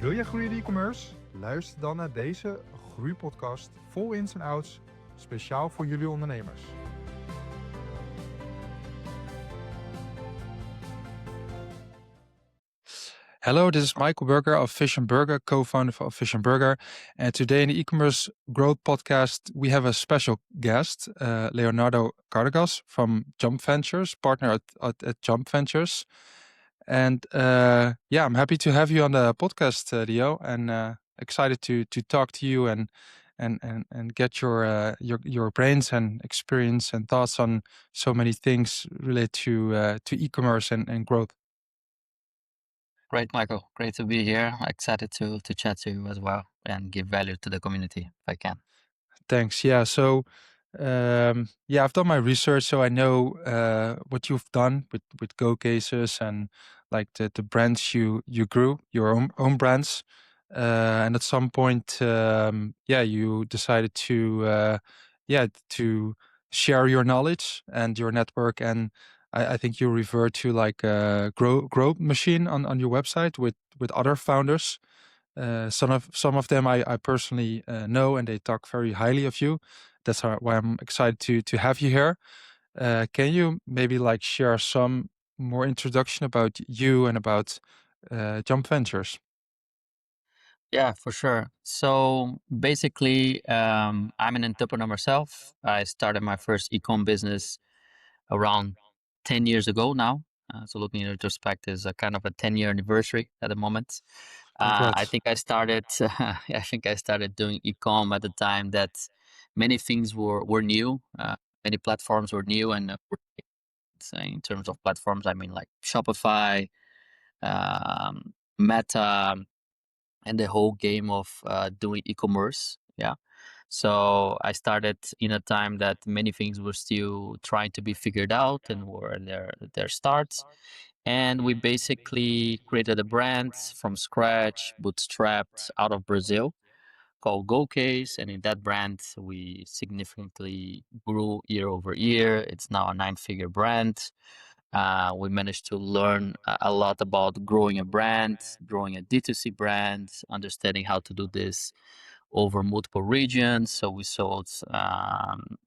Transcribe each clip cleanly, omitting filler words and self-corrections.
Wil jij groeien in e-commerce? Luister dan naar deze groeipodcast vol ins en outs, speciaal voor jullie ondernemers. Hello, this is Michael Berger of Fish and Burger, co-founder of Fish and Burger. And today in the E-commerce Growth podcast, we have a special guest, Leonardo Caracas from Jump Ventures, partner at Jump Ventures. And I'm happy to have you on the podcast, Leo, and excited to talk to you and get your brains and experience and thoughts on so many things related to e-commerce and growth. Great, Michael. Great to be here. Excited to chat to you as well and give value to the community if I can. Thanks. Yeah. So, I've done my research, so I know what you've done with Gocases and like the brands you grew, your own brands, and at some point, you decided to share your knowledge and your network, and I think you refer to like a grow machine on your website with other founders. Some of them I personally know, and they talk very highly of you. That's why I'm excited to have you here. Can you maybe like share some more introduction about you and about Jump Ventures? Yeah, for sure. So basically, I'm an entrepreneur myself. I started my first e-com business around 10 years ago now. So looking in retrospect is a kind of a 10-year anniversary at the moment. Congrats. I think I started doing e-com at the time that many things were new. Many platforms were new, and in terms of platforms, I mean like Shopify, Meta, and the whole game of doing e-commerce. Yeah. So I started in a time that many things were still trying to be figured out and were in their starts. And we basically created a brand from scratch, bootstrapped out of Brazil, called Gocase. And in that brand, we significantly grew year over year. It's now a 9-figure brand. We managed to learn a lot about growing a brand, growing a D2C brand, understanding how to do this over multiple regions. So we sold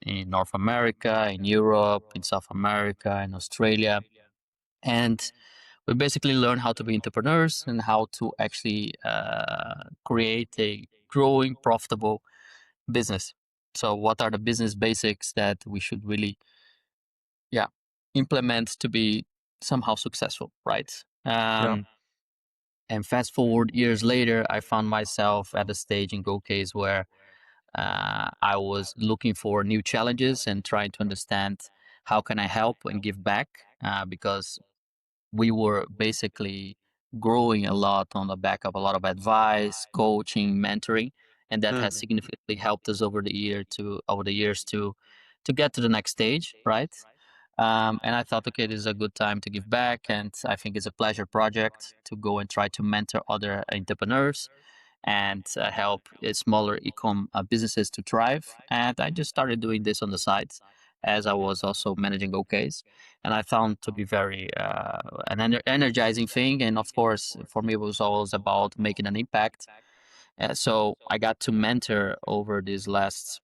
in North America, in Europe, in South America, in Australia. And we basically learned how to be entrepreneurs and how to actually create a growing, profitable business. So what are the business basics that we should really implement to be somehow successful, right? And fast forward years later, I found myself at a stage in Gocase where I was looking for new challenges and trying to understand how can I help and give back, because we were basically growing a lot on the back of a lot of advice, coaching, mentoring, and that has significantly helped us over the years to get to the next stage, right? And I thought, okay, this is a good time to give back, and I think it's a pleasure project to go and try to mentor other entrepreneurs and help smaller e-com businesses to thrive. And I just started doing this on the side as I was also managing Gocase, and I found to be very an energizing thing. And of course, for me, it was always about making an impact. So I got to mentor over these last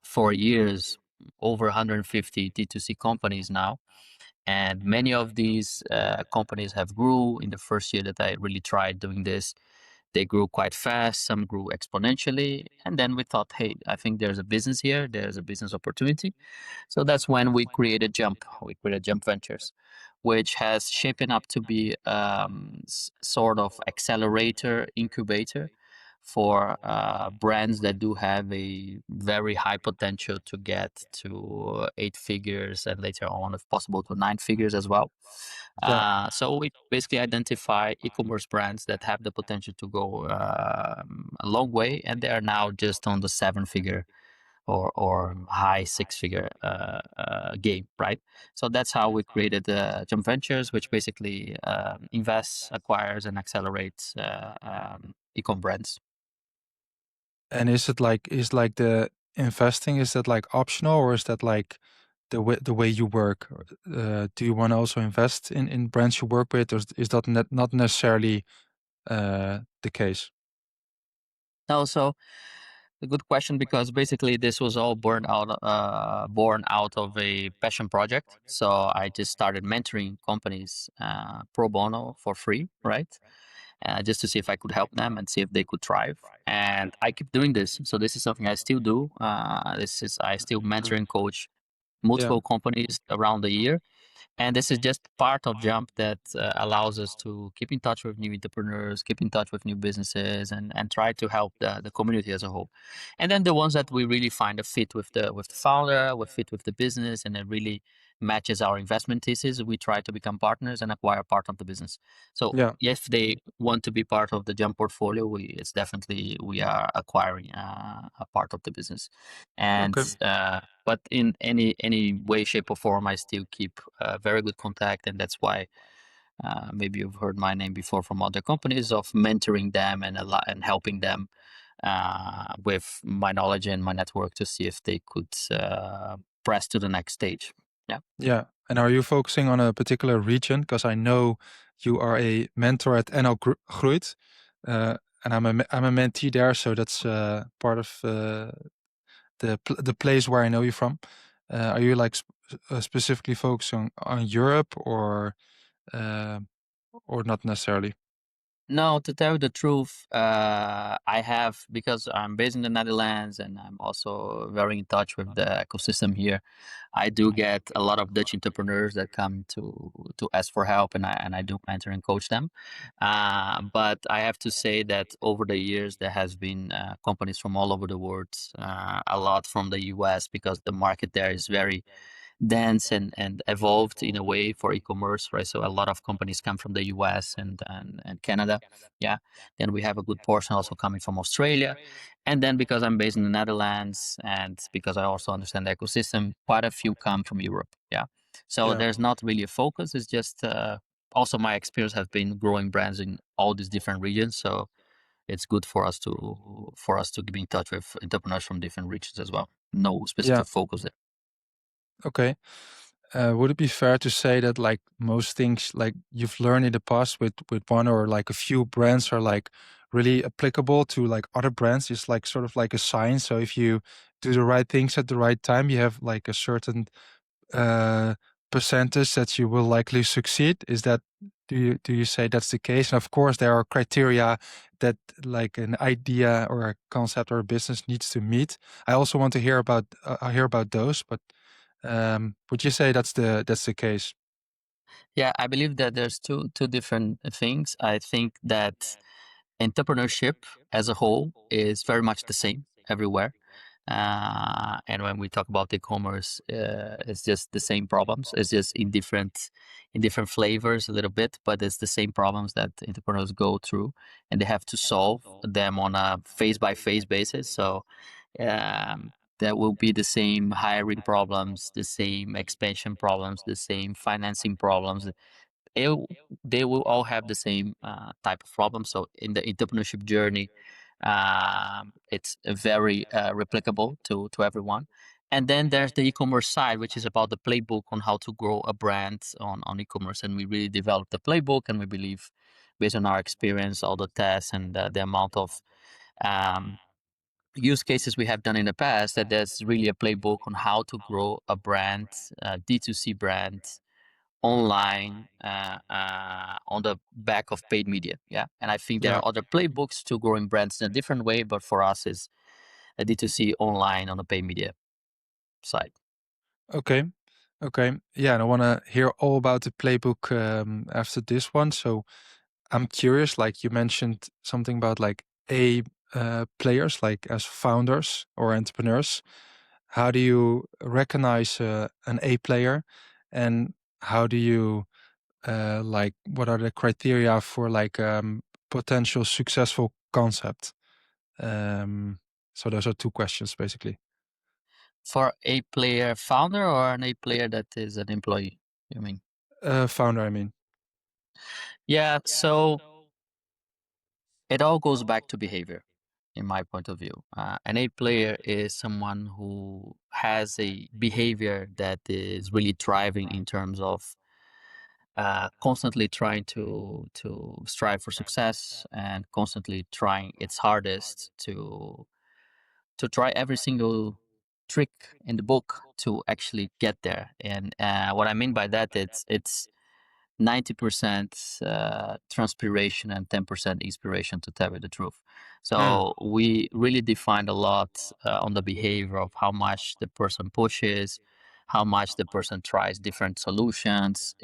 4 years over 150 D2C companies now. And many of these companies have grew in the first year that I really tried doing this. They grew quite fast. Some grew exponentially. And then we thought, hey, I think there's a business here. There's a business opportunity. So that's when we created Jump. We created Jump Ventures, which has shaping up to be sort of accelerator, incubator for brands that do have a very high potential to get to 8 figures and later on, if possible, to 9 figures as well. So we basically identify e-commerce brands that have the potential to go a long way, and they are now just on the 7-figure or high 6-figure game, right? So that's how we created Jump Ventures, which basically invests, acquires, and accelerates e-com brands. And is the investing, is that like optional, or is that like the way you work? Do you want to also invest in brands you work with, or is that not necessarily the case? No, so a good question, because basically this was all born out of a passion project. So I just started mentoring companies pro bono for free, right? Just to see if I could help them and see if they could thrive. And I keep doing this. So this is something I still do. I still mentor and coach Yeah, multiple companies around the year. And this is just part of Jump that allows us to keep in touch with new entrepreneurs, keep in touch with new businesses, and try to help the community as a whole. And then the ones that we really find a fit with the founder, with fit with the business, and it really matches our investment thesis, we try to become partners and acquire part of the business. So yeah, if they want to be part of the Jump portfolio, it's definitely we are acquiring a part of the business. And okay, but in any way, shape, or form, I still keep very good contact, and that's why maybe you've heard my name before from other companies of mentoring them and helping them with my knowledge and my network to see if they could press to the next stage. Yeah. yeah. And are you focusing on a particular region? Because I know you are a mentor at NL Groeit, and I'm a mentee there, so that's part of the place where I know you from. Are you like specifically focusing on Europe uh, or not necessarily? No, to tell you the truth, I have, because I'm based in the Netherlands and I'm also very in touch with the ecosystem here. I do get a lot of Dutch entrepreneurs that come to ask for help, and I do mentor and coach them. But I have to say that over the years there has been companies from all over the world, a lot from the US, because the market there is very dense and evolved in a way for e-commerce, right? So a lot of companies come from the US and Canada. Yeah. Then we have a good portion also coming from Australia. And then because I'm based in the Netherlands and because I also understand the ecosystem, quite a few come from Europe. Yeah. So Yeah, there's not really a focus. It's just also my experience has been growing brands in all these different regions. So it's good for us to be in touch with entrepreneurs from different regions as well. No yeah. specific focus there. Okay. Would it be fair to say that like most things like you've learned in the past with one or like a few brands are like really applicable to like other brands? It's like sort of like a science. So if you do the right things at the right time, you have like a certain uh percentage that you will likely succeed. Is that do you say that's the case? And of course there are criteria that like an idea or a concept or a business needs to meet. I also want to hear about those, but would you say that's the case? Yeah, I believe that there's two different things. I think that entrepreneurship as a whole is very much the same everywhere. And when we talk about e-commerce, it's just the same problems. It's just in different flavors a little bit, but it's the same problems that entrepreneurs go through, and they have to solve them on a phase by phase basis. So there will be the same hiring problems, the same expansion problems, the same financing problems. It, they will all have the same type of problem. So in the entrepreneurship journey, it's very replicable to everyone. And then there's the e-commerce side, which is about the playbook on how to grow a brand on e-commerce. And we really developed the playbook, and we believe, based on our experience, all the tests and the amount of um, use cases we have done in the past, that there's really a playbook on how to grow a brand, D2C brand, online on the back of paid media. Yeah. And I think there Yeah. are other playbooks to growing brands in a different way, but for us is a D2C online on the paid media side. Okay. Okay. Yeah, and I want to hear all about the playbook after this one. So I'm curious. Like you mentioned something about like players, like as founders or entrepreneurs. How do you recognize an A player, and how do you like what are the criteria for like potential successful concept? So those are two questions basically. For a player founder or an A player that is an employee, you mean? Founder, I mean. Yeah. So it all goes back to behavior, in my point of view. An A player is someone who has a behavior that is really thriving in terms of constantly trying to strive for success and constantly trying its hardest to try every single trick in the book to actually get there. And what I mean by that, it's 90% transpiration and 10% inspiration, to tell you the truth. So we really defined a lot on the behavior of how much the person pushes, how much the person tries different solutions,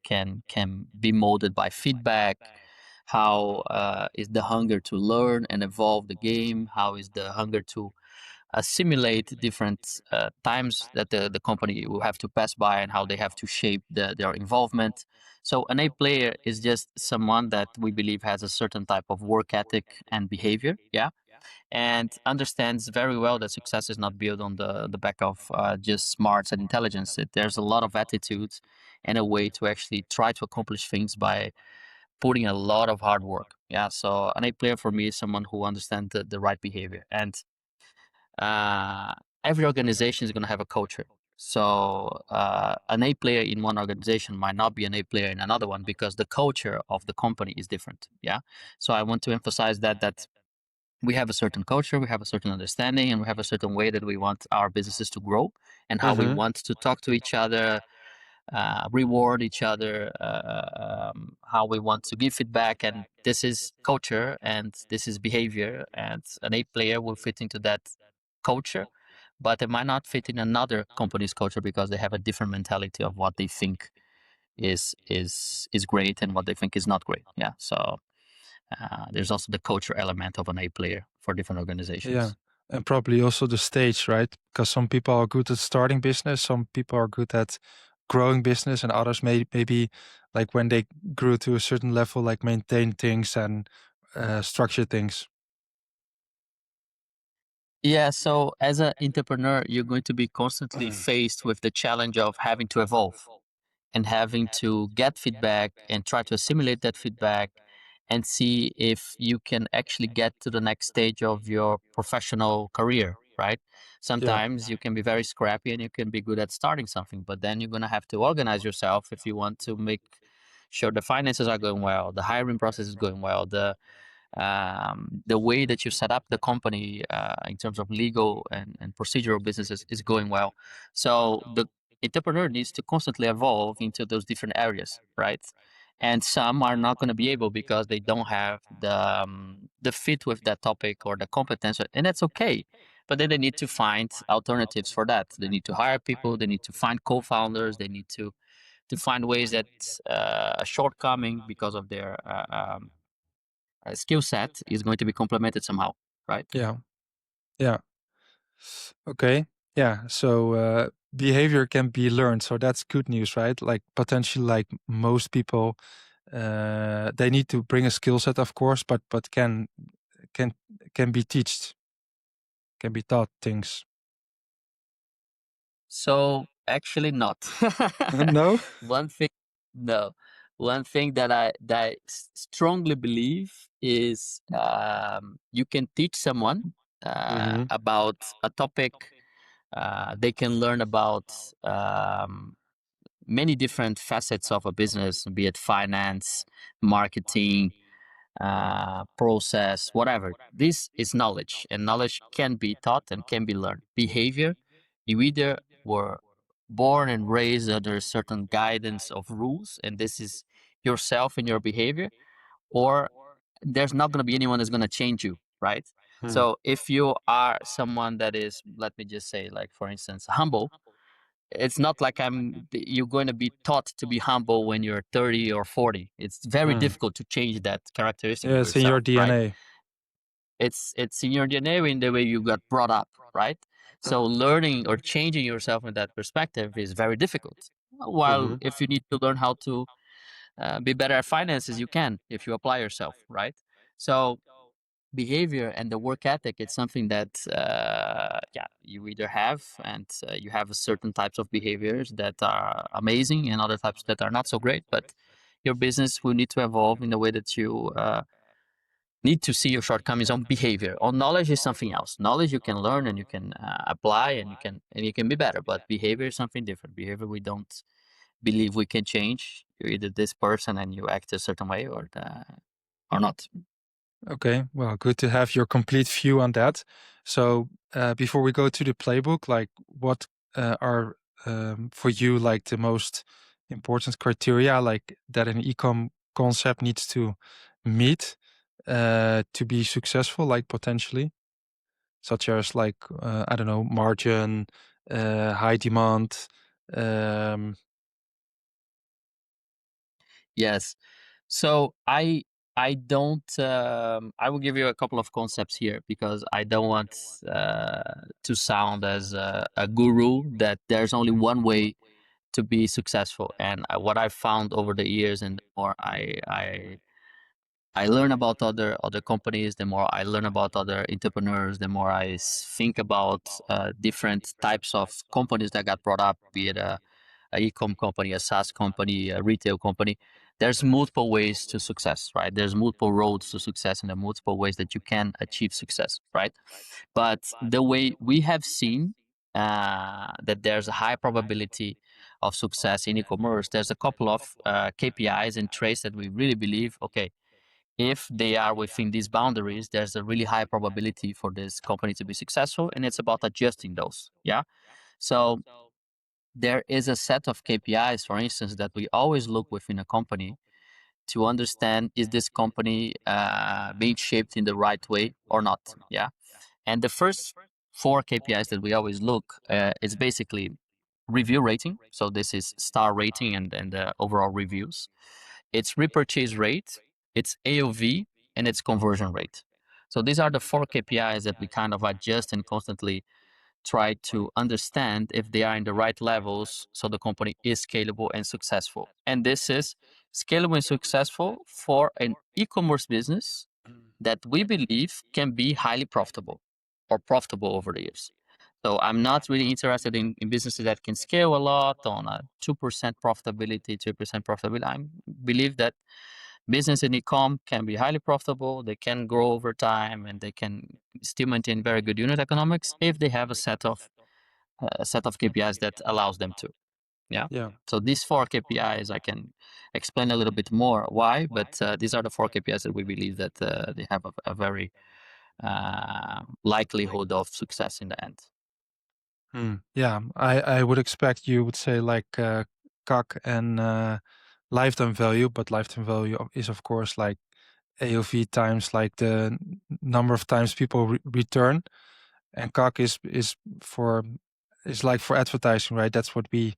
can be molded by feedback, how is the hunger to learn and evolve the game, how is the hunger to simulate different times that the company will have to pass by and how they have to shape their involvement. So an A player is just someone that we believe has a certain type of work ethic and behavior, yeah, and understands very well that success is not built on the back of just smarts and intelligence. There's a lot of attitudes and a way to actually try to accomplish things by putting a lot of hard work. Yeah, so an A player for me is someone who understands the right behavior. And uh, every organization is going to have a culture. So an A player in one organization might not be an A player in another one because the culture of the company is different. Yeah. So I want to emphasize that we have a certain culture, we have a certain understanding, and we have a certain way that we want our businesses to grow and how we want to talk to each other, reward each other, how we want to give feedback. And this is culture and this is behavior. And an A player will fit into that culture, but it might not fit in another company's culture because they have a different mentality of what they think is great and what they think is not great. Yeah. So there's also the culture element of an A player for different Yeah. organizations. And probably also the stage, right? Because some people are good at starting business, some people are good at growing business, and others maybe like when they grew to a certain level, like maintain things and structure things. Yeah, so as an entrepreneur, you're going to be constantly faced with the challenge of having to evolve and having to get feedback and try to assimilate that feedback and see if you can actually get to the next stage of your professional career, right? Sometimes you can be very scrappy and you can be good at starting something, but then you're going to have to organize yourself if you want to make sure the finances are going well, the hiring process is going well, the way that you set up the company in terms of legal and procedural businesses is going well. So the entrepreneur needs to constantly evolve into those different areas, right? And some are not going to be able because they don't have the fit with that topic or the competence, and that's okay. But then they need to find alternatives for that. They need to hire people. They need to find co-founders. They need to find ways that a shortcoming because of their skill set is going to be complemented somehow, right? Yeah. Yeah. Okay. Yeah. So behavior can be learned. So that's good news, right? Like potentially, like most people, they need to bring a skill set, of course, but can can be taught, can be taught things. So actually not. No. One thing, no. One thing that I strongly believe is you can teach someone about a topic. They can learn about many different facets of a business, be it finance, marketing, process, whatever. This is knowledge, and knowledge can be taught and can be learned. Behavior, you either were born and raised under a certain guidance of rules, and this is yourself and your behavior, or there's not going to be anyone that's going to change you, right? So if you are someone that is, let me just say, like for instance, humble, it's not like you're going to be taught to be humble when you're 30 or 40. It's very difficult to change that characteristic Yeah, for it's in your yourself, right? DNA. It's in your DNA, in the way you got brought up, right? So learning or changing yourself in that perspective is very difficult. While if you need to learn how to be better at finances, you can if you apply yourself, right? So behavior and the work ethic, it's something that yeah, you either have, and you have a certain types of behaviors that are amazing and other types that are not so great, but your business will need to evolve in the way that you need to see your shortcomings on behavior. On knowledge is something else. Knowledge you can learn and you can apply, and you can be better, but behavior is something different. Behavior we don't believe we can change. You're either this person and you act a certain way or not. Okay, well, good to have your complete view on that. So before we go to the playbook, like what are for you like the most important criteria like that an e-com concept needs to meet to be successful, like potentially, such as like I don't know, margin, high demand. Um, Yes. So I don't I will give you a couple of concepts here because I don't want to sound as a guru that there's only one way to be successful. And what I found over the years, and the more I learn about other companies, the more I learn about other entrepreneurs, the more I think about different types of companies that got brought up, be it a e-com company, a SaaS company, a retail company. There's multiple ways to success, right? There's multiple roads to success, and there are multiple ways that you can achieve success, right? But the way we have seen that there's a high probability of success in e-commerce, there's a couple of KPIs and traits that we really believe, okay, if they are within these boundaries, there's a really high probability for this company to be successful, and it's about adjusting those. Yeah. So there is a set of KPIs, for instance, that we always look within a company to understand, is this company being shaped in the right way or not? Yeah. And the first four KPIs that we always look is basically review rating. So this is star rating and the overall reviews. It's repurchase rate, it's AOV, and it's conversion rate. So these are the four KPIs that we kind of adjust and constantly try to understand if they are in the right levels so the company is scalable and successful. And this is scalable and successful for an e-commerce business that we believe can be highly profitable or profitable over the years. So I'm not really interested in businesses that can scale a lot on a 2% profitability, 3% profitability. I believe that business in e-com can be highly profitable, they can grow over time, and they can still maintain very good unit economics if they have a set of KPIs that allows them to. Yeah. yeah. So these four KPIs, I can explain a little bit more why, but these are the four KPIs that we believe that they have a very likelihood of success in the end. Yeah, I would expect you would say like CAC and lifetime value, but lifetime value is of course like AOV times like the number of times people return, and CAC is like for advertising, right? That's what we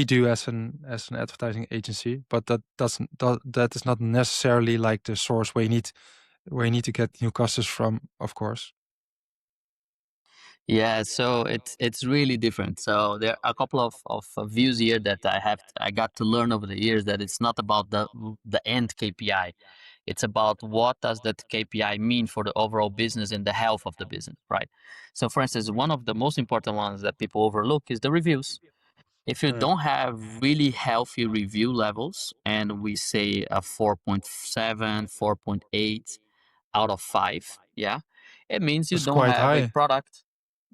do as an advertising agency, but that is not necessarily like the source where you need to get new customers from, of course. Yeah, so it's really different. So there are a couple of views here that I got to learn over the years that it's not about the end KPI. It's about what does that KPI mean for the overall business and the health of the business, right? So for instance, one of the most important ones that people overlook is the reviews. If you don't have really healthy review levels, and we say a 4.7, 4.8 out of 5, yeah, it means you That's don't quite have a high. product.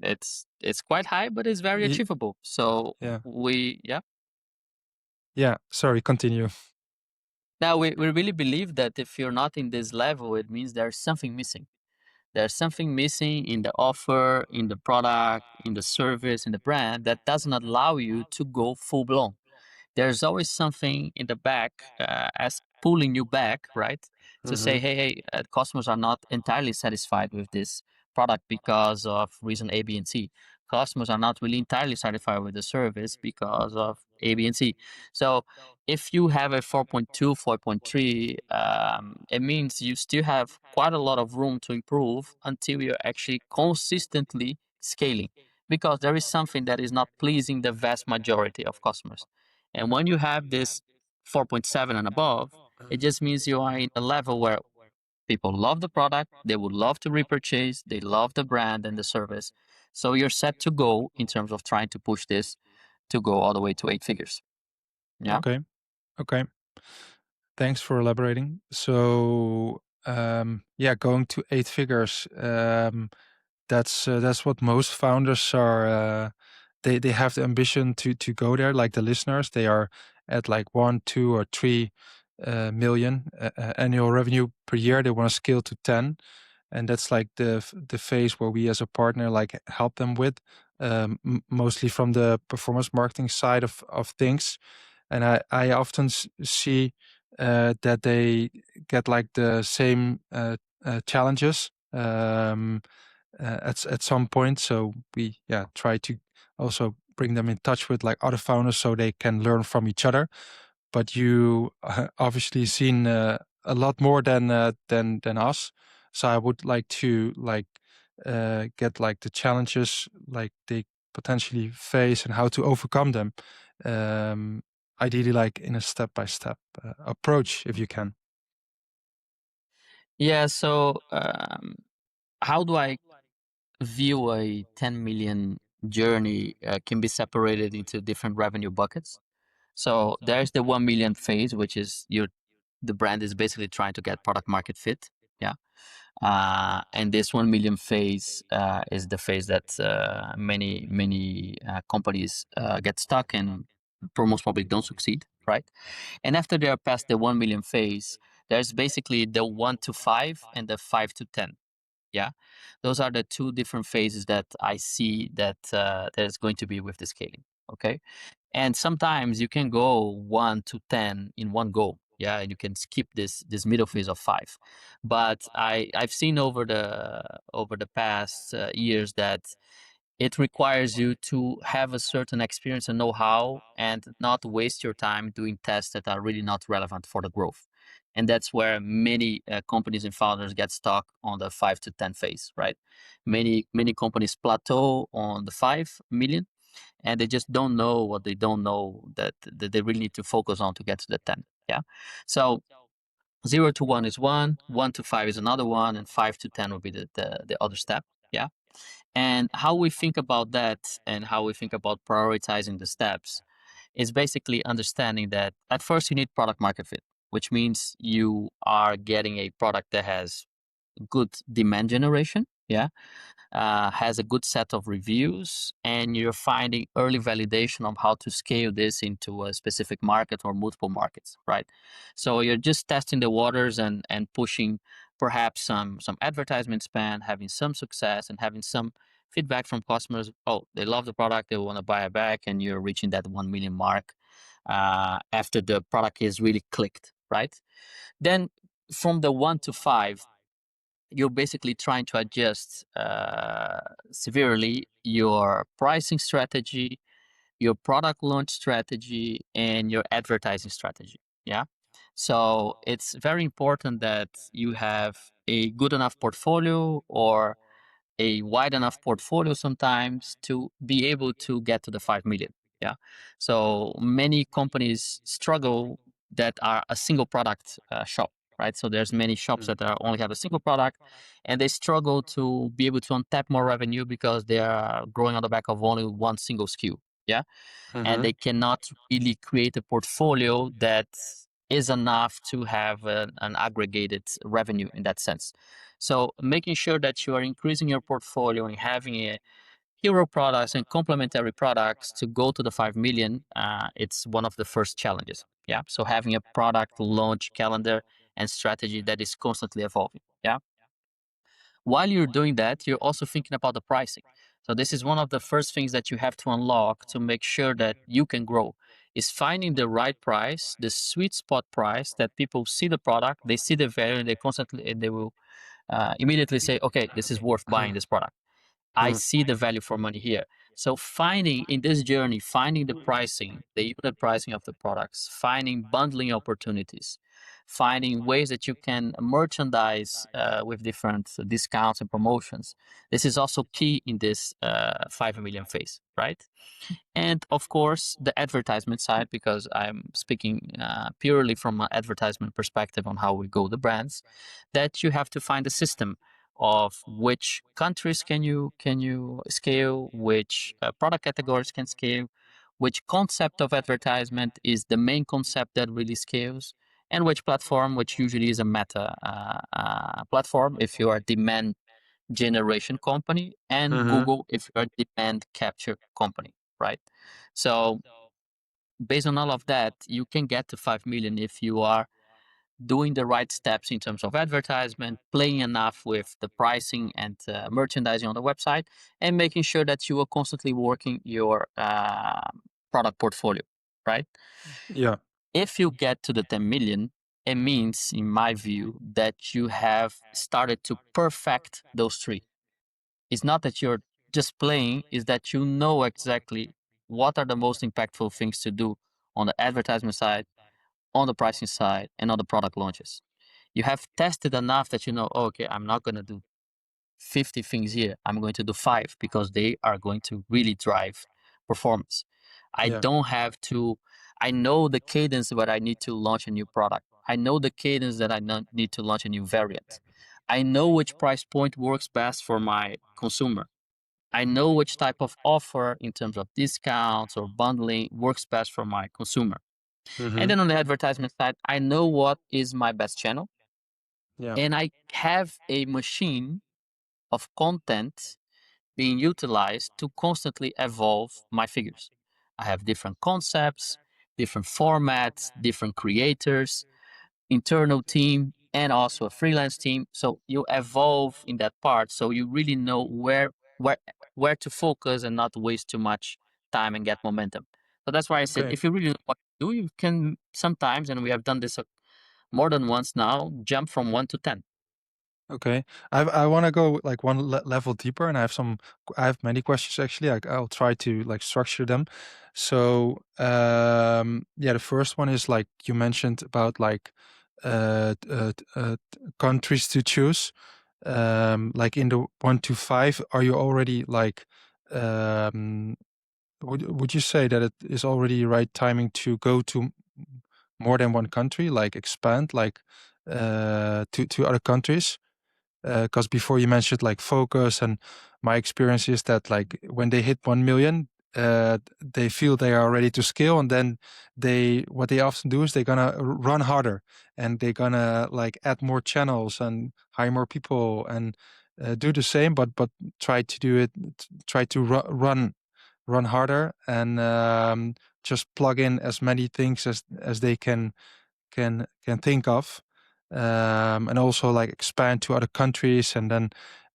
It's quite high, but it's very Ye- achievable. So yeah. yeah. Yeah, sorry, continue. Now we really believe that if you're not in this level, it means there's something missing. There's something missing in the offer, in the product, in the service, in the brand that doesn't allow you to go full blown. There's always something in the back as pulling you back, right? To say, hey, customers are not entirely satisfied with this product because of reason A, B, and C. Customers are not really entirely satisfied with the service because of A, B, and C. So if you have a 4.2, 4.3, it means you still have quite a lot of room to improve until you're actually consistently scaling, because there is something that is not pleasing the vast majority of customers. And when you have this 4.7 and above, it just means you are in a level where people love the product, they would love to repurchase, they love the brand and the service. So you're set to go in terms of trying to push this to go all the way to 8 figures. Yeah. Okay. Okay. Thanks for elaborating. So, yeah, going to 8 figures. That's what most founders are. They have the ambition to go there. Like the listeners, they are at like 1, 2, or 3 million annual revenue per year. They want to scale to 10, and that's like the phase where we as a partner like help them with, mostly from the performance marketing side of things. And I often see that they get like the same challenges at some point. So we try to also bring them in touch with like other founders so they can learn from each other. But you obviously seen a lot more than us. So I would like to get like the challenges like they potentially face and how to overcome them. Ideally, like in a step-by-step approach, if you can. Yeah. So how do I view a 10 million journey? Can be separated into different revenue buckets. So there's the 1 million phase, which is the brand is basically trying to get product market fit. Yeah. And this 1 million phase is the phase that many companies get stuck and most probably don't succeed, right? And after they are past the 1 million phase, there's basically the 1 to 5 and the 5 to 10. Yeah, those are the two different phases that I see that there's going to be with the scaling. Okay, and sometimes you can go 1 to 10 in one go. Yeah, and you can skip this middle phase of 5. But I've seen over the past years that it requires you to have a certain experience and know-how and not waste your time doing tests that are really not relevant for the growth. And that's where many companies and founders get stuck on the 5 to 10 phase, right? Many companies plateau on the 5 million, and they just don't know what they don't know that they really need to focus on to get to the 10. Yeah. So 0 to 1 is one, 1 to 5 is another one, and 5 to 10 will be the other step. Yeah. And how we think about that and how we think about prioritizing the steps is basically understanding that at first you need product market fit, which means you are getting a product that has good demand generation. Yeah. Has a good set of reviews, and you're finding early validation of how to scale this into a specific market or multiple markets, right? So you're just testing the waters and pushing perhaps some advertisement spend, having some success, and having some feedback from customers. Oh, they love the product, they want to buy it back, and you're reaching that 1 million mark after the product is really clicked, right? Then from the 1 to 5, you're basically trying to adjust severely your pricing strategy, your product launch strategy, and your advertising strategy. Yeah. So it's very important that you have a good enough portfolio or a wide enough portfolio sometimes to be able to get to the 5 million. Yeah. So many companies struggle that are a single product shop, right? So there's many shops that only have a single product, and they struggle to be able to untap more revenue because they are growing on the back of only one single SKU. Yeah. And they cannot really create a portfolio that is enough to have an aggregated revenue in that sense. So making sure that you are increasing your portfolio and having a hero products and complementary products to go to the 5 million, it's one of the first challenges. Yeah. So having a product launch calendar and strategy that is constantly evolving. Yeah. While you're doing that, you're also thinking about the pricing. So this is one of the first things that you have to unlock to make sure that you can grow, is finding the right price, the sweet spot price that people see the product, they see the value, and they will immediately say, okay, this is worth buying this product. I see the value for money here. So finding in this journey, finding the pricing, the unit pricing of the products, finding bundling opportunities, finding ways that you can merchandise with different discounts and promotions. This is also key in this 5 million phase, right? And of course, the advertisement side, because I'm speaking purely from an advertisement perspective on how we go the brands, that you have to find a system of which countries can you scale, which product categories can scale, which concept of advertisement is the main concept that really scales, and which platform, which usually is a meta platform if you are a demand generation company, and Google if you're a demand capture company, right? So based on all of that, you can get to 5 million if you are doing the right steps in terms of advertisement, playing enough with the pricing and merchandising on the website, and making sure that you are constantly working your product portfolio, right? Yeah. If you get to the 10 million, it means, in my view, that you have started to perfect those three. It's not that you're just playing, is that you know exactly what are the most impactful things to do on the advertisement side, on the pricing side, and on the product launches. You have tested enough that you know, okay, I'm not going to do 50 things here. I'm going to do 5 because they are going to really drive performance. I Yeah. don't have to, I know the cadence where I need to launch a new product. I know the cadence that I need to launch a new variant. I know which price point works best for my consumer. I know which type of offer in terms of discounts or bundling works best for my consumer. And Mm-hmm. then on the advertisement side, I know what is my best channel. Yeah. And I have a machine of content being utilized to constantly evolve my figures. I have different concepts, different formats, different creators, internal team, and also a freelance team. So you evolve in that part. So you really know where where to focus and not waste too much time and get momentum. So that's why I said, Okay. if you really know what to do, you can sometimes, and we have done this more than once now, jump from 1 to 10. Okay. I want to go like one level deeper, and I have many questions actually. I'll try to like structure them. So yeah, the first one is like you mentioned about like countries to choose. Like in the 1 to 5, are you already like um would you say that it is already right timing to go to more than one country, like expand like to other countries? Because before you mentioned like focus, and my experience is that like when they hit 1 million, they feel they are ready to scale, and then what they often do is they're gonna run harder, and they're gonna like add more channels and hire more people and do the same, but try to do it, try to run harder, and just plug in as many things as they can think of, and also like expand to other countries, and then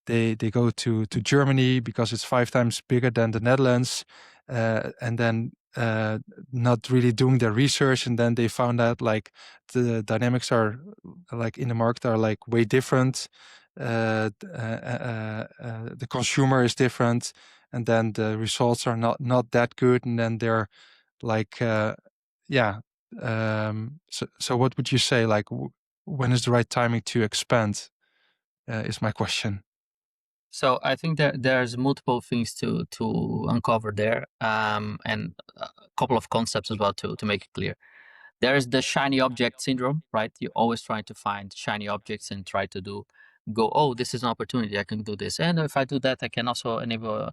they go to Germany because it's 5 times bigger than the Netherlands, and then not really doing their research, and then they found out like the dynamics are like in the market are like way different. The consumer is different, and then the results are not that good, and then they're like yeah. So what would you say? Like, when is the right timing to expand? Is my question. So I think that there's multiple things to uncover there, and a couple of concepts as well to make it clear. There is the shiny object syndrome, right? You're always trying to find shiny objects and try to go, oh, this is an opportunity, I can do this. And if I do that, I can also enable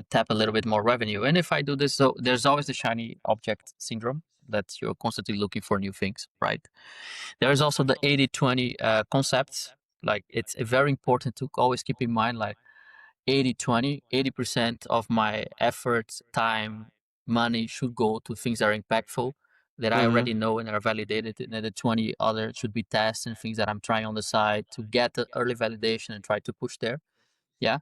tap a little bit more revenue. And if I do this, so there's always the shiny object syndrome that you're constantly looking for new things, right? There is also the 80-20 concept. Like it's very important to always keep in mind, like 80-20, 80% of my effort, time, money should go to things that are impactful, that I Mm-hmm. already know and are validated, and then the 20 other should be tests and things that I'm trying on the side to get the early validation and try to push there. Yeah.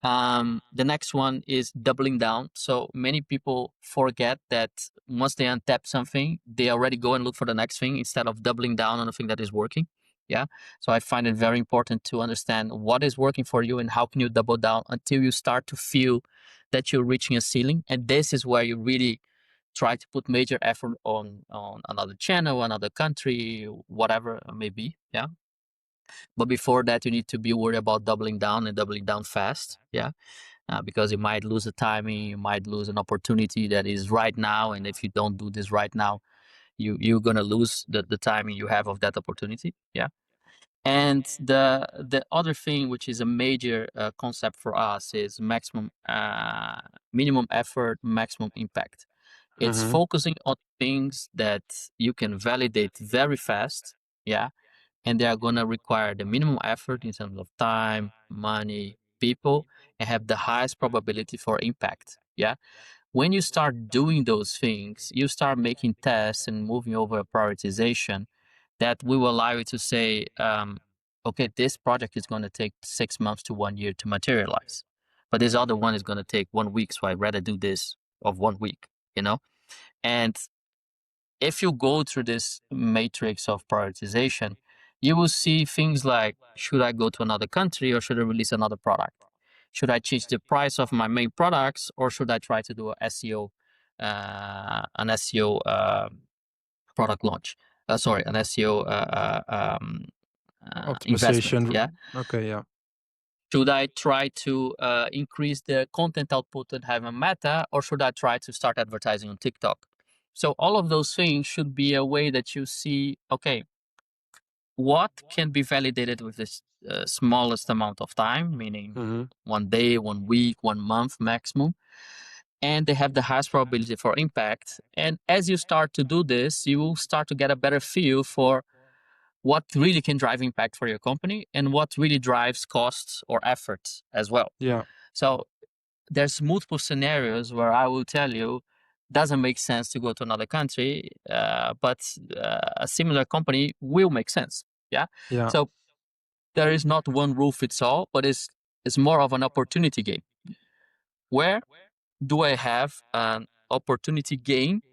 The next one is doubling down. So many people forget that once they untap something, they already go and look for the next thing instead of doubling down on the thing that is working. Yeah. So I find it very important to understand what is working for you and how can you double down until you start to feel that you're reaching a ceiling. And this is where you really try to put major effort on another channel, another country, whatever it may be. Yeah. But before that, you need to be worried about doubling down and doubling down fast. Yeah. Because you might lose the timing, you might lose an opportunity that is right now. And if you don't do this right now, you're gonna lose the timing you have of that opportunity. Yeah. And the other thing, which is a major concept for us, is minimum effort, maximum impact. It's Mm-hmm. focusing on things that you can validate very fast. Yeah, and they are going to require the minimum effort in terms of time, money, people, and have the highest probability for impact. Yeah. when you start doing those things, you start making tests and moving over a prioritization that will allow you to say, okay, this project is going to take 6 months to 1 year to materialize, but this other one is going to take 1 week. So I'd rather do this of 1 week, And if you go through this matrix of prioritization, you will see things like, should I go to another country or should I release another product? Should I change the price of my main products or should I try to do an SEO product launch? An SEO investment. Optimization. Yeah. Okay. Yeah. Should I try to increase the content output and have a meta, or should I try to start advertising on TikTok? So all of those things should be a way that you see, okay, what can be validated with the smallest amount of time, meaning 1 day, 1 week, 1 month maximum, and they have the highest probability for impact. And as you start to do this, you will start to get a better feel for what really can drive impact for your company and what really drives costs or efforts as well. Yeah. So there's multiple scenarios where I will tell you doesn't make sense to go to another country, but a similar company will make sense. Yeah. Yeah. So there is not one rule fits all, but it's more of an opportunity game. Where do I have an opportunity gain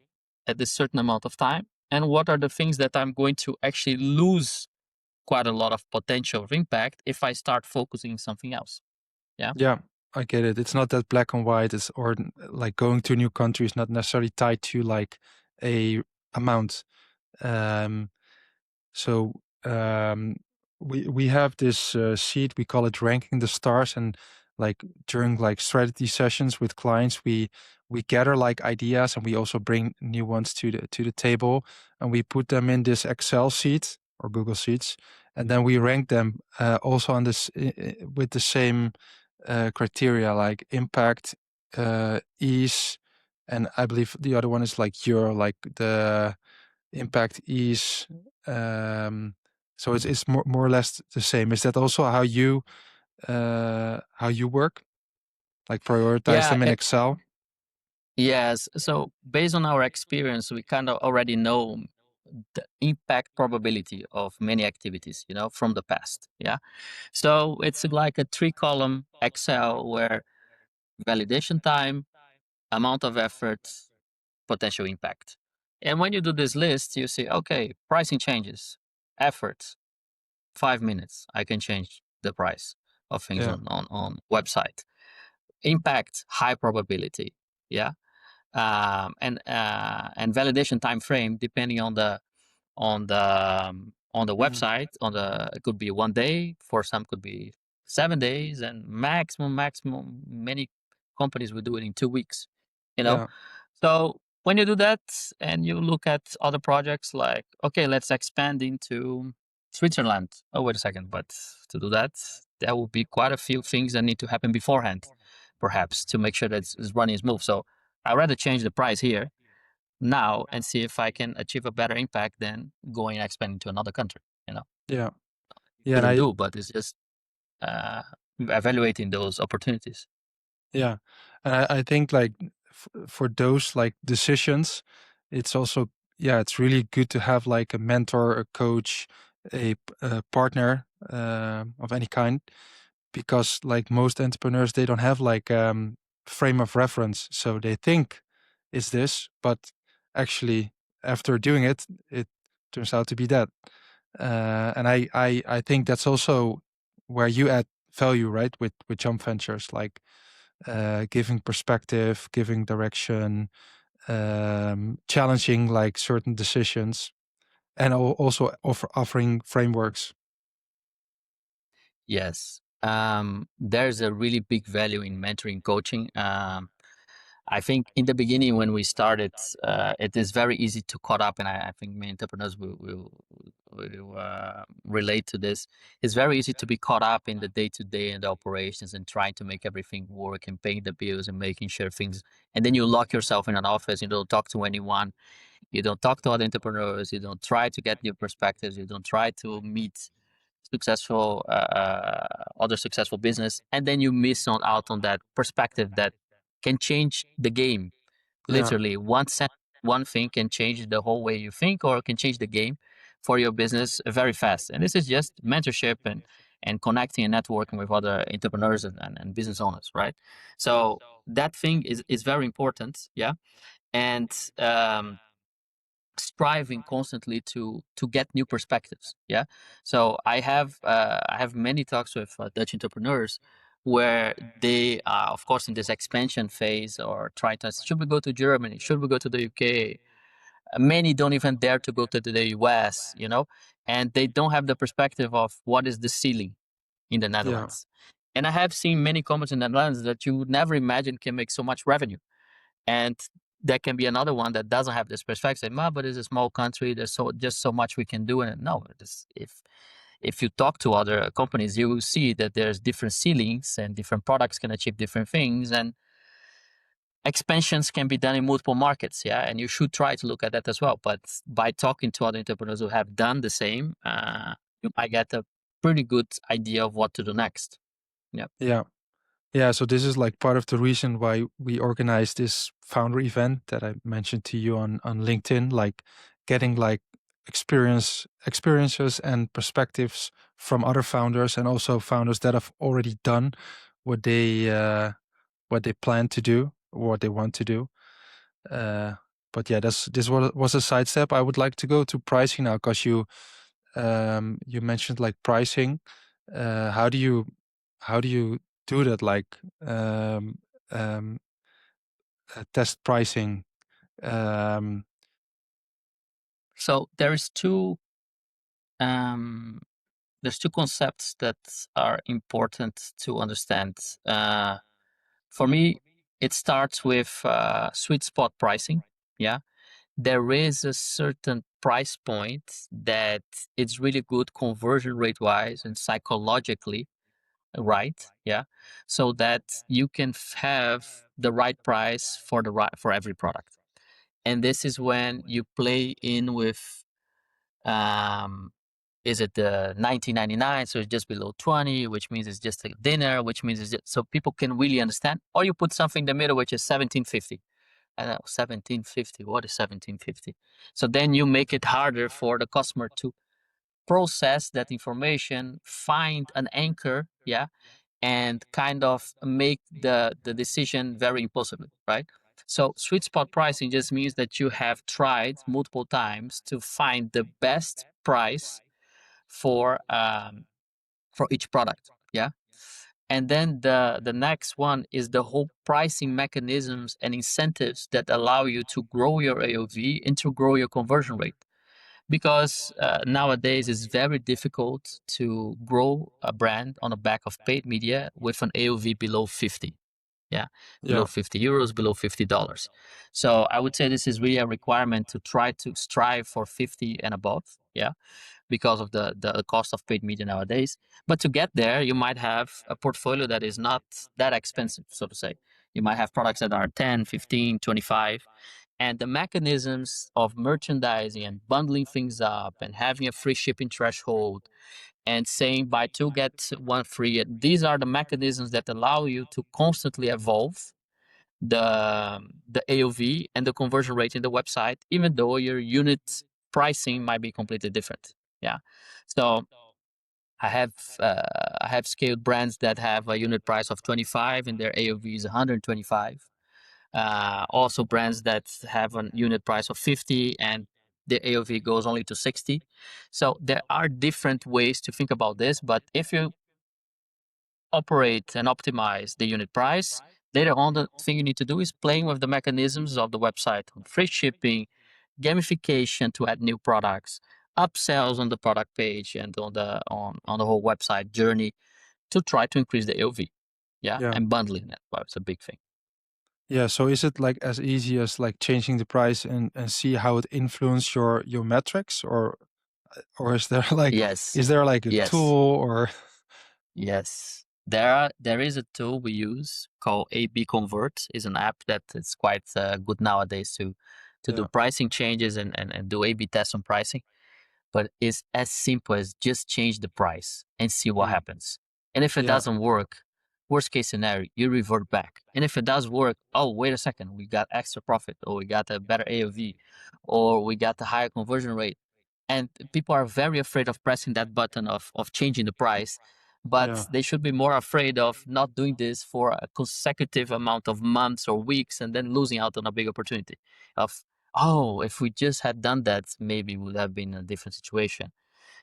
at a certain amount of time? And what are the things that I'm going to actually lose quite a lot of potential of impact if I start focusing on something else? Yeah. Yeah. I get it. It's not that black and white. Or like going to a new country is not necessarily tied to like a amount. So we have this sheet, we call it ranking the stars, and like during like strategy sessions with clients, we gather like ideas and we also bring new ones to the table, and we put them in this Excel sheet or Google Sheets, and then we rank them also on this with the same criteria like impact, ease, and I believe the other one is like like the impact, ease. So it's more or less the same. Is that also how you work? Like prioritize them in Excel? Yes. So based on our experience, we kind of already know the impact probability of many activities, from the past. Yeah. So it's like a 3-column Excel where validation time, amount of effort, potential impact. And when you do this list, you see, okay, pricing changes, effort, 5 minutes, I can change the price of things on website. Impact, high probability. Yeah. And validation time frame, depending on the website, it could be 1 day, for some could be 7 days, and maximum many companies will do it in 2 weeks. Yeah. So when you do that and you look at other projects like, okay, let's expand into Switzerland. Oh, wait a second, but to do that, there will be quite a few things that need to happen beforehand, perhaps, to make sure that it's running smooth. So I'd rather change the price here now and see if I can achieve a better impact than going and expanding to another country. Yeah. Yeah, but it's just evaluating those opportunities. Yeah, and I think like for those like decisions, it's also it's really good to have like a mentor, a coach, a partner of any kind, because like most entrepreneurs, they don't have like frame of reference, so they think it's this, but actually after doing it, it turns out to be that. And I think that's also where you add value, right? With Jump Ventures, like giving perspective, giving direction, challenging like certain decisions, and also offering frameworks. Yes. There's a really big value in mentoring coaching. I think in the beginning when we started, it is very easy to caught up, and I think many entrepreneurs will relate to this. It's very easy to be caught up in the day-to-day and the operations and trying to make everything work and paying the bills and making sure things, and then you lock yourself in an office, you don't talk to anyone, you don't talk to other entrepreneurs, you don't try to get new perspectives, you don't try to meet successful other successful business, and then you miss out on that perspective that can change the game Literally, one thing can change the whole way you think, or can change the game for your business very fast. And this is just mentorship and connecting and networking with other entrepreneurs and business owners, right? So that thing is very important, yeah. And striving constantly to get new perspectives, yeah. So I have many talks with Dutch entrepreneurs where they are, of course, in this expansion phase, or try to, should we go to Germany, should we go to the UK? Many don't even dare to go to the US, and they don't have the perspective of what is the ceiling in the Yeah. Netherlands. And I have seen many companies in the Netherlands that you would never imagine can make so much revenue. And that can be another one that doesn't have this perspective. Say, but it's a small country. There's just so much we can do. And no, if you talk to other companies, you will see that there's different ceilings and different products can achieve different things. And expansions can be done in multiple markets, yeah, and you should try to look at that as well. But by talking to other entrepreneurs who have done the same, you might get a pretty good idea of what to do next. Yeah. Yeah, so this is like part of the reason why we organized this founder event that I mentioned to you on LinkedIn, like getting like experiences and perspectives from other founders, and also founders that have already done what they plan to do, or what they want to do. But yeah, this was a sidestep. I would like to go to pricing now, because you mentioned like pricing. How do you do that? Like test pricing. So there's two concepts that are important to understand. For me, it starts with sweet spot pricing. Yeah, there is a certain price point that it's really good conversion rate wise and psychologically, right? Yeah, so that you can have the right price for every product. And this is when you play in with is it the 19.99, so it's just below 20, which means it's just a dinner, which means it's just, so people can really understand, or you put something in the middle, which is 17.50. I know, 17.50, what is 17.50? So then you make it harder for the customer to process that information, find an anchor, yeah, and kind of make the decision very impulsively, right? So sweet spot pricing just means that you have tried multiple times to find the best price for each product, yeah. And then the next one is the whole pricing mechanisms and incentives that allow you to grow your AOV and to grow your conversion rate. Because nowadays it's very difficult to grow a brand on the back of paid media with an AOV below 50. Yeah, below Yeah. 50 euros, below $50. So I would say this is really a requirement to try to strive for 50 and above. Yeah, because of the cost of paid media nowadays. But to get there, you might have a portfolio that is not that expensive, so to say. You might have products that are 10, 15, 25. And the mechanisms of merchandising and bundling things up and having a free shipping threshold and saying buy two, get one free, these are the mechanisms that allow you to constantly evolve the AOV and the conversion rate in the website, even though your unit pricing might be completely different. Yeah. So I have scaled brands that have a unit price of 25 and their AOV is 125. Also brands that have a unit price of 50 and the AOV goes only to 60. So there are different ways to think about this, but if you operate and optimize the unit price, later on the thing you need to do is playing with the mechanisms of the website, free shipping, gamification to add new products, upsells on the product page and on the whole website journey to try to increase the AOV. Yeah, Yeah. and bundling that. Well, it's a big thing. Yeah. So is it like as easy as like changing the price and see how it influence your metrics, or is there like Yes. a tool Yes. or Yes. There is a tool we use called AB Convert. Is an app that is quite good nowadays to do yeah. pricing changes and do AB tests on pricing. But it's as simple as just change the price and see what Mm. happens. And if it Yeah. doesn't work, Worst case scenario, you revert back. And if it does work, oh, wait a second, we got extra profit, or we got a better AOV, or we got a higher conversion rate. And people are very afraid of pressing that button of changing the price, but Yeah. they should be more afraid of not doing this for a consecutive amount of months or weeks and then losing out on a big opportunity of, oh, if we just had done that, maybe we would have been in a different situation,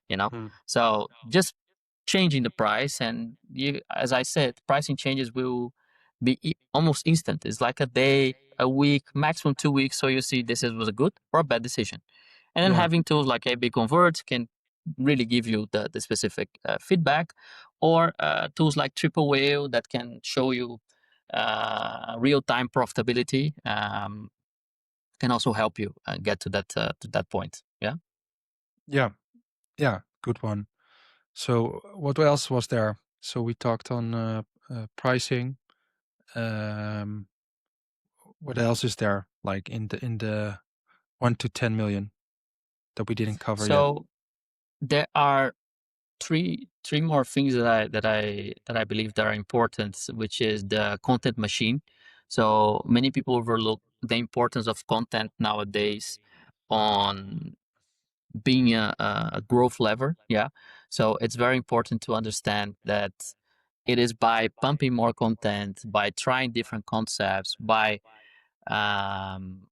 you know? Mm. So just changing the price, and you, as I said, pricing changes will be almost instant. It's like a day, a week, maximum 2 weeks. So you see this was a good or a bad decision. And then Yeah. having tools like AB Convert can really give you the specific feedback, or tools like Triple Whale that can show you real-time profitability, can also help you get to that point. Yeah. Yeah. Yeah. Good one. So what else was there? So we talked on pricing. Um, what else is there? Like in the 1 to 10 million that we didn't cover yet. So there are three more things that I believe that are important, which is the content machine. So many people overlook the importance of content nowadays on being a growth lever. Yeah. So it's very important to understand that it is by pumping more content, by trying different concepts, by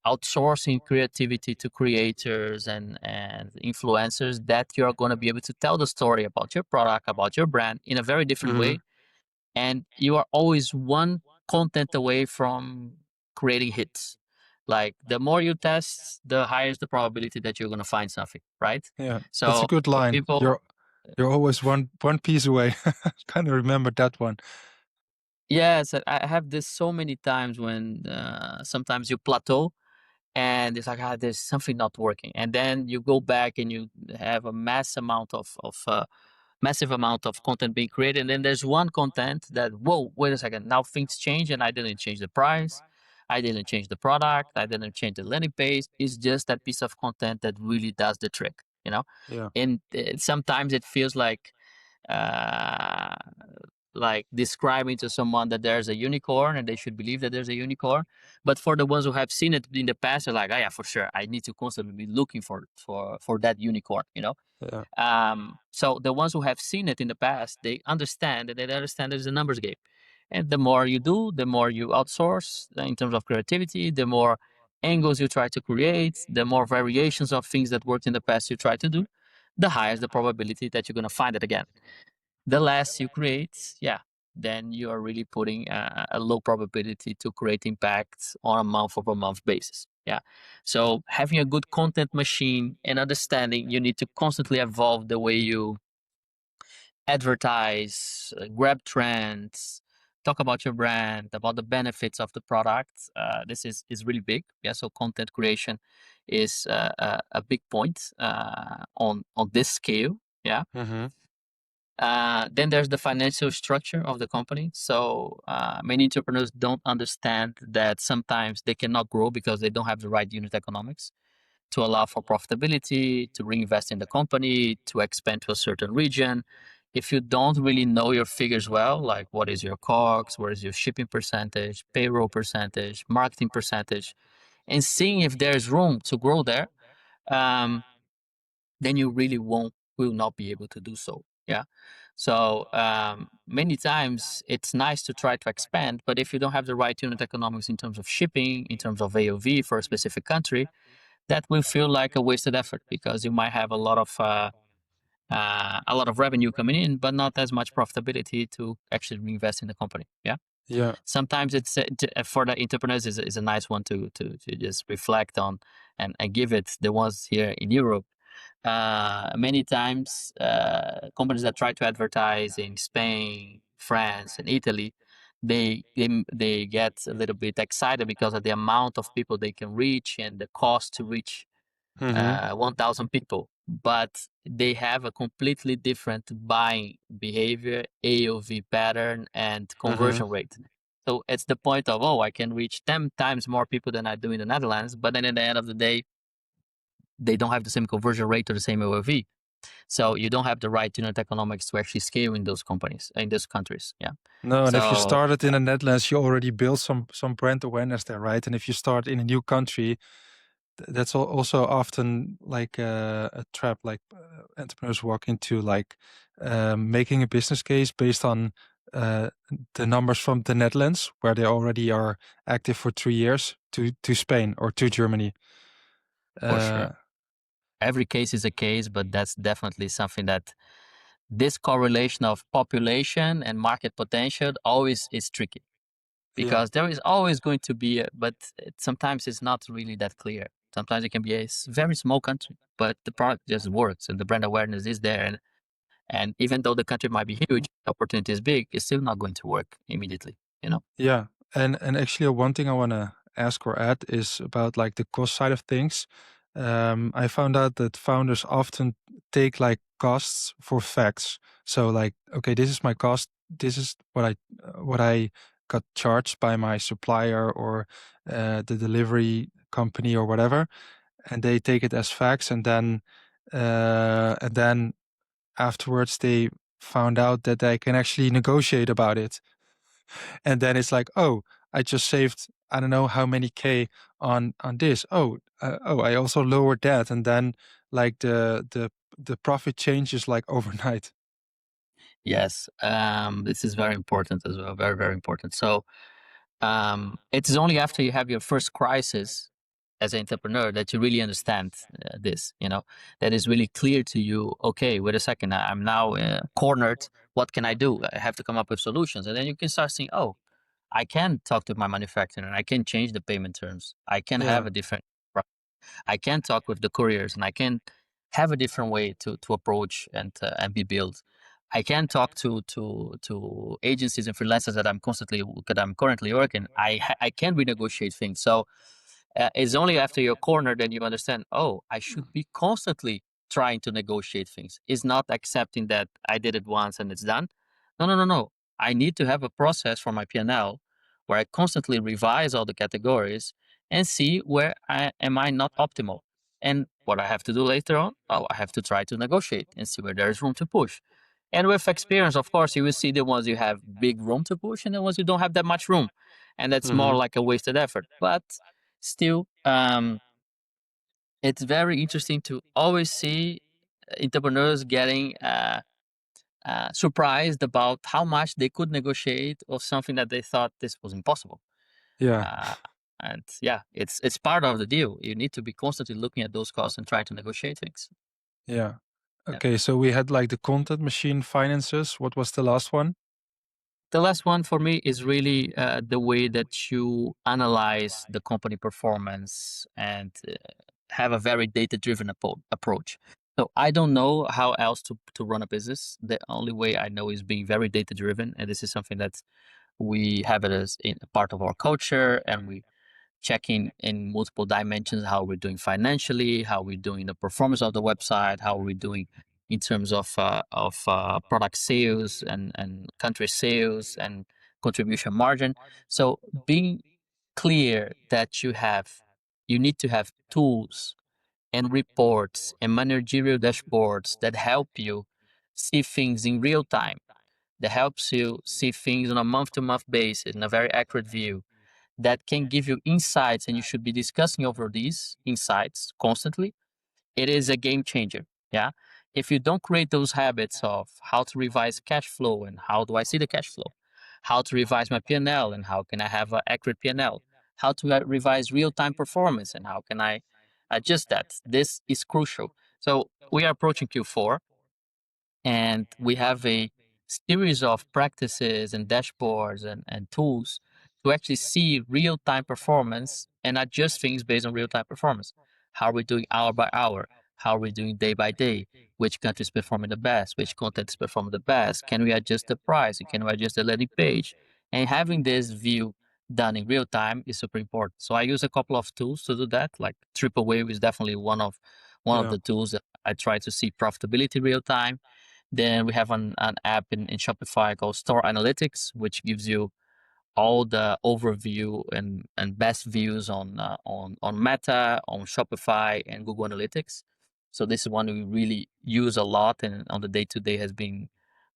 outsourcing creativity to creators and influencers, that you're going to be able to tell the story about your product, about your brand in a very different Mhm. way. And you are always one content away from creating hits. Like the more you test, the higher is the probability that you're going to find something, right? Yeah, that's a So good line. people, You're always one piece away. Kind of remember that one. yes, I have this so many times when sometimes you plateau and it's like, there's something not working, and then you go back and you have a massive amount of content being created, and then there's one content that, whoa, wait a second, now things change, and I didn't change the price, I didn't change the product, I didn't change the landing page. It's just that piece of content that really does the trick, you know. Yeah. And sometimes it feels uh like describing to someone that there's a unicorn and they should believe that there's a unicorn. But for the ones who have seen it in the past, they're like, oh yeah, for sure, I need to constantly be looking for that unicorn, you know. Yeah. So the ones who have seen it in the past, they understand that there's a numbers game. And the more you do, the more you outsource in terms of creativity, the more angles you try to create, the more variations of things that worked in the past you try to do, the higher is the probability that you're going to find it again. The less you create, yeah, then you are really putting a low probability to create impact on a month-over-month basis. Yeah. So having a good content machine and understanding you need to constantly evolve the way you advertise, grab trends, talk about your brand, about the benefits of the product. This is really big. Yeah. So content creation is a big point on this scale. Yeah. Mm-hmm. Then there's the financial structure of the company. So many entrepreneurs don't understand that sometimes they cannot grow because they don't have the right unit economics to allow for profitability, to reinvest in the company, to expand to a certain region. If you don't really know your figures well, like what is your COGS, what is your shipping percentage, payroll percentage, marketing percentage, and seeing if there's room to grow there, um, then you really will not be able to do so. Yeah. So many times it's nice to try to expand, but if you don't have the right unit economics in terms of shipping, in terms of AOV for a specific country, that will feel like a wasted effort, because you might have a lot of revenue coming in, but not as much profitability to actually reinvest in the company. Yeah. Yeah. Sometimes it's for the entrepreneurs is a nice one to just reflect on and give it the ones here in Europe. Many times, companies that try to advertise in Spain, France, and Italy, they get a little bit excited because of the amount of people they can reach and the cost to reach Mm-hmm. 1,000 people. But they have a completely different buying behavior, AOV pattern, and Mm-hmm. conversion rate. So it's the point of, oh, I can reach 10 times more people than I do in the Netherlands, but then at the end of the day, they don't have the same conversion rate or the same AOV. So you don't have the right unit economics to actually scale in those companies, in those countries. Yeah. No, and if you So started in the Netherlands, you already built some brand awareness there, right? And if you start in a new country, that's also often like a trap. Like entrepreneurs walk into, like making a business case based on the numbers from the Netherlands, where they already are active for 3 years, to Spain or to Germany. for sure, every case is a case, but that's definitely something that this correlation of population and market potential always is tricky, Yeah, because there is always going to be but sometimes it's not really that clear. Sometimes it can be a very small country, but the product just works and the brand awareness is there, and even though the country might be huge, the opportunity is big, it's still not going to work immediately, you know. yeah. And actually, one thing I want to ask or add is about like the cost side of things. I found out that founders often take like costs for facts. So like, okay, this is my cost. This is what I got charged by my supplier or the delivery company or whatever, and they take it as facts. And then afterwards they found out that they can actually negotiate about it. And then it's like, oh, I just saved I don't know how many K on this. Oh, I also lowered that, and then like the profit changes like overnight. Yes, this is very important as well, very, very important. So it's only after you have your first crisis as an entrepreneur that you really understand this, you know, that is really clear to you. Okay, wait a second, I'm now cornered. What can I do? I have to come up with solutions. And then you can start saying, oh, I can talk to my manufacturer and I can change the payment terms. I can have Yeah. a different, I can talk with the couriers and I can have a different way to approach and be built. I can talk to agencies and freelancers that I'm currently working. I can renegotiate things. So it's only after you're cornered that you understand, oh, I should be constantly trying to negotiate things. It's not accepting that I did it once and it's done. No, no, no, no. I need to have a process for my P&L where I constantly revise all the categories and see where am I not optimal. And what I have to do later on, oh, I have to try to negotiate and see where there is room to push. And with experience, of course, you will see the ones you have big room to push and the ones you don't have that much room. And that's more Mhm. like a wasted effort. But still, it's very interesting to always see entrepreneurs getting surprised about how much they could negotiate of something that they thought this was impossible. Yeah. Uh, and yeah, it's part of the deal. You need to be constantly looking at those costs and try to negotiate things. Yeah. Yeah. Okay, so we had like the content machine finances. What was the last one? The last one for me is really the way that you analyze the company performance and have a very data-driven approach. So I don't know how else to run a business. The only way I know is being very data-driven, and this is something that we have it as in a part of our culture, and we checking in multiple dimensions how we're doing financially, how we're doing the performance of the website, how we're doing in terms of product sales and country sales and contribution margin. So being clear that you need to have tools and reports and managerial dashboards that help you see things in real time, that helps you see things on a month-to-month basis in a very accurate view, that can give you insights, and you should be discussing over these insights constantly. It is a game changer. Yeah. If you don't create those habits of how to revise cash flow and how do I see the cash flow, how to revise my P&L and L and how can I have an accurate P&L, how to revise real-time performance and how can I adjust that, this is crucial. So we are approaching Q4 and we have a series of practices and dashboards and tools to actually see real-time performance and adjust things based on real-time performance. How are we doing hour by hour? How are we doing day by day? Which country is performing the best? Which content is performing the best? Can we adjust the price? Can we adjust the landing page? And having this view done in real time is super important. So I use a couple of tools to do that. Like Triple Wave is definitely one of Yeah. the tools that I try to see profitability real time. Then we have an app in Shopify called Store Analytics, which gives you all the overview and best views on Meta, on Shopify, and Google Analytics. So this is one we really use a lot, and on the day-to-day has been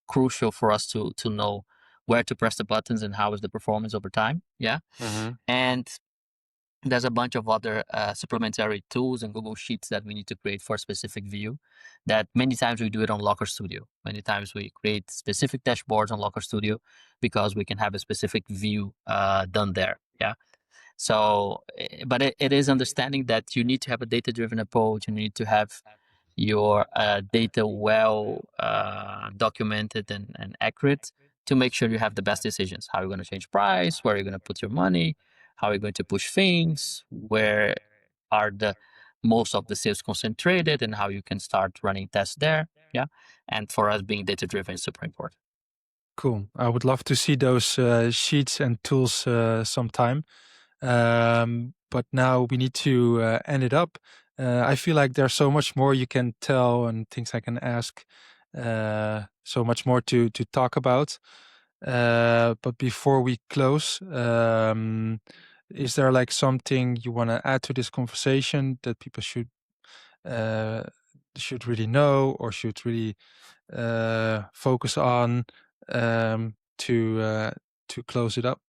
crucial for us to know where to press the buttons and how is the performance over time. Yeah. And there's a bunch of other supplementary tools and Google Sheets that we need to create for a specific view, that many times we do it on Locker Studio. Many times we create specific dashboards on Locker Studio because we can have a specific view done there. Yeah. So, but it is understanding that you need to have a data-driven approach. You need to have your data well documented and accurate to make sure you have the best decisions. How you're going to change price, where you're going to put your money, how you're going to push things, where are the most of the sales concentrated, and how you can start running tests there. Yeah. And for us, being data-driven is super important. Cool. I would love to see those sheets and tools sometime. But now we need to end it up. I feel like there's so much more you can tell and things I can ask. So much more to talk about. But before we close, is there like something you want to add to this conversation that people should really know or should really focus on to close it up?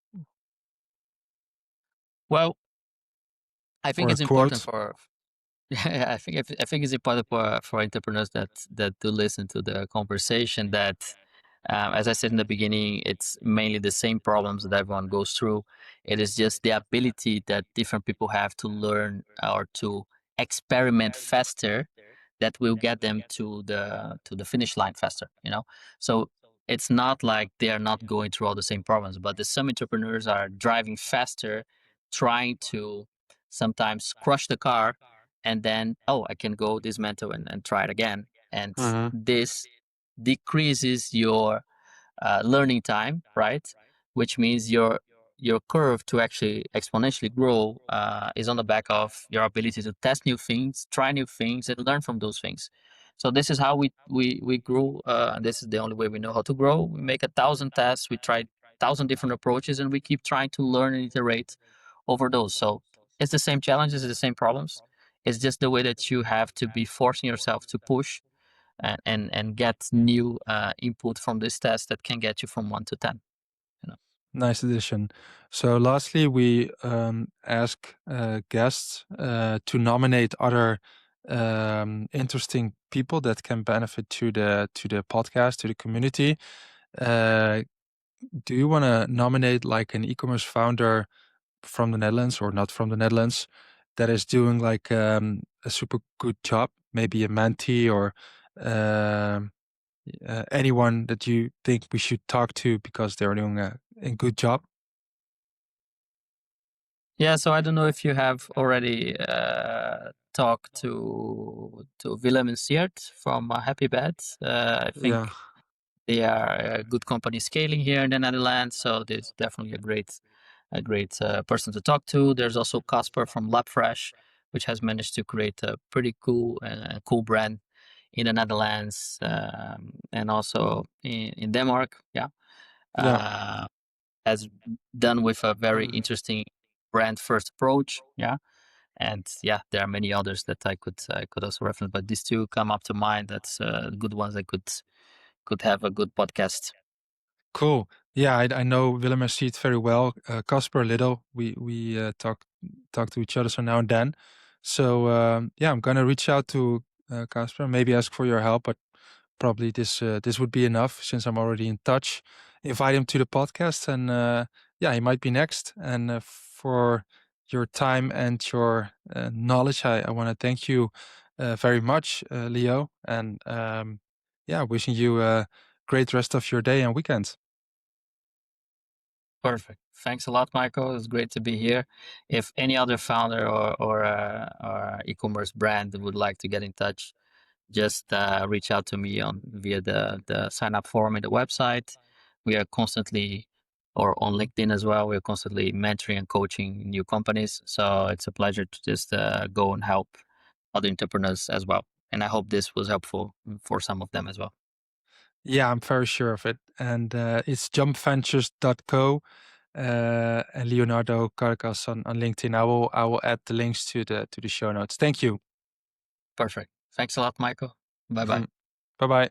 Well, I think Or a it's important quote? for yeah, I think it's important for entrepreneurs that do listen to the conversation that, as I said in the beginning, it's mainly the same problems that everyone goes through. It is just the ability that different people have to learn or to experiment faster that will get them to the finish line faster. So it's not like they are not going through all the same problems, but some entrepreneurs are driving faster, trying to sometimes crush the car, and then I can go dismantle and try it again, and this decreases your learning time, right? Which means your curve to actually exponentially grow is on the back of your ability to test new things, try new things, and learn from those things. So this is how we grew, and this is the only way we know how to grow. We make 1,000 tests, we try 1,000 different approaches, and we keep trying to learn and iterate over those. So it's the same challenges, it's the same problems. It's just the way that you have to be forcing yourself to push and get new input from this test that can get you from 1 to 10. Nice addition. So lastly, we ask guests to nominate other interesting people that can benefit to the podcast, to the community. Do you want to nominate like an e-commerce founder from the Netherlands or not from the Netherlands that is doing like a super good job? Maybe a mentee or anyone that you think we should talk to because they're doing a good job? Yeah, so I don't know if you have already talked to Willem and Siert from Happy Bed. I think they are a good company scaling here in the Netherlands, so there's definitely a great person to talk to. There's also Casper from LabFresh, which has managed to create a pretty cool brand in the Netherlands, and also in Denmark. Has done with a very interesting brand first approach. And there are many others that I could also reference, but these two come up to mind. That's good ones that could have a good podcast. Cool. Yeah, I know Willem and Siet very well. Casper a little. We talk to each other so now and then. So I'm gonna reach out to Casper, maybe ask for your help, but probably this would be enough since I'm already in touch. Invite him to the podcast, and he might be next. And for your time and your knowledge, I want to thank you very much, Leo. And wishing you a great rest of your day and weekend. Perfect. Thanks a lot, Michael. It's great to be here. If any other founder or e-commerce brand would like to get in touch, just reach out to me via the sign up form in the website. We are constantly, or on LinkedIn as well, we're constantly mentoring and coaching new companies. So it's a pleasure to just go and help other entrepreneurs as well. And I hope this was helpful for some of them as well. Yeah, I'm very sure of it. And it's jumpventures.co and Leonardo Caracas on LinkedIn. I will add the links to the show notes. Thank you. Perfect. Thanks a lot, Michael. Bye bye. Bye bye.